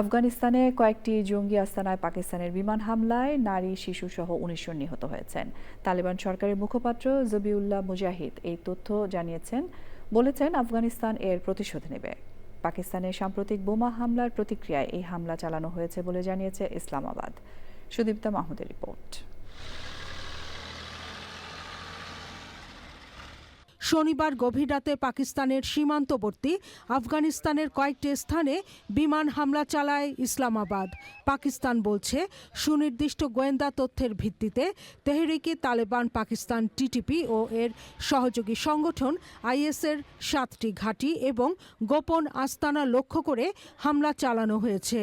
আফগানিস্তানে কয়েকটি জঙ্গি আস্তানায় পাকিস্তানের বিমান হামলায় নারী শিশুসহ ১৯ জন নিহত হয়েছেন। তালেবান সরকারের মুখপাত্র জবিউল্লাহ মুজাহিদ এই তথ্য জানিয়েছেন। বলেছেন আফগানিস্তান এর প্রতিশোধ নেবে। পাকিস্তানের সাম্প্রতিক বোমা হামলার প্রতিক্রিয়ায় এই হামলা চালানো হয়েছে বলে জানিয়েছে ইসলামাবাদ। সুদীপ্তা মাহমুদের রিপোর্ট। শনিবার গভীর রাতে পাকিস্তানের সীমান্তবর্তী আফগানিস্তানের কয়েকটি স্থানে বিমান হামলা চালায় ইসলামাবাদ। পাকিস্তান বলছে সুনির্দিষ্ট গোয়েন্দা তথ্যের ভিত্তিতে তেহরিকে তালেবান পাকিস্তান টিটিপি ও এর সহযোগী সংগঠন আইএসের 7টি ঘাঁটি এবং গোপন আস্তানা লক্ষ্য করে হামলা চালানো হয়েছে।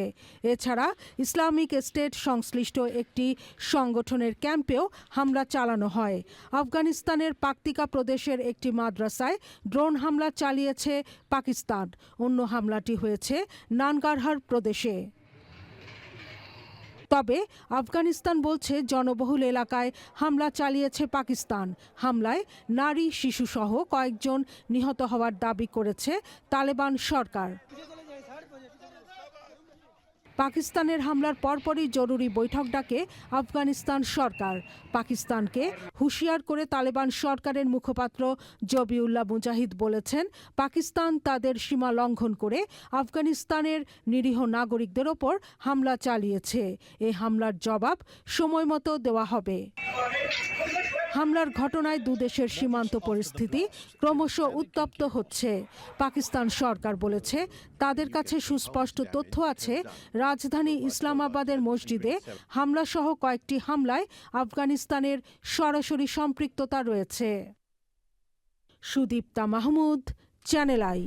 এছাড়া ইসলামিক স্টেট সংশ্লিষ্ট একটি সংগঠনের ক্যাম্পেও হামলা চালানো হয়। আফগানিস্তানের পাকতিকা প্রদেশের একটি মাদ্রাসায় ড্রোন হামলা চালিয়েছে পাকিস্তান। অন্য হামলাটি হয়েছে নানগারহার প্রদেশে। তবে আফগানিস্তান বলছে জনবহুল এলাকায় হামলা চালিয়েছে পাকিস্তান। হামলায় নারী শিশুসহ কয়েকজন নিহত হওয়ার দাবি করেছে তালেবান সরকার। পাকিস্তানের হামলার পরপরই জরুরি বৈঠক ডাকে আফগানিস্তান সরকার। পাকিস্তানকে হুঁশিয়ার করে তালেবান সরকারের মুখপাত্র জবিউল্লাহ মুজাহিদ বলেছেন, পাকিস্তান তাদের সীমা লঙ্ঘন করে আফগানিস্তানের নিরীহ নাগরিকদের ওপর হামলা চালিয়েছে। এই হামলার জবাব সময়মতো দেওয়া হবে। হামলার ঘটনায় দুদেশের সীমান্ত পরিস্থিতি ক্রমশ উত্তপ্ত হচ্ছে। পাকিস্তান সরকার বলেছে তাদের কাছে সুস্পষ্ট তথ্য আছে রাজধানী ইসলামাবাদের মসজিদে হামলাসহ কয়েকটি হামলায় আফগানিস্তানের সরাসরি সম্পৃক্ততা রয়েছে। Sudipta Mahmud, channel I.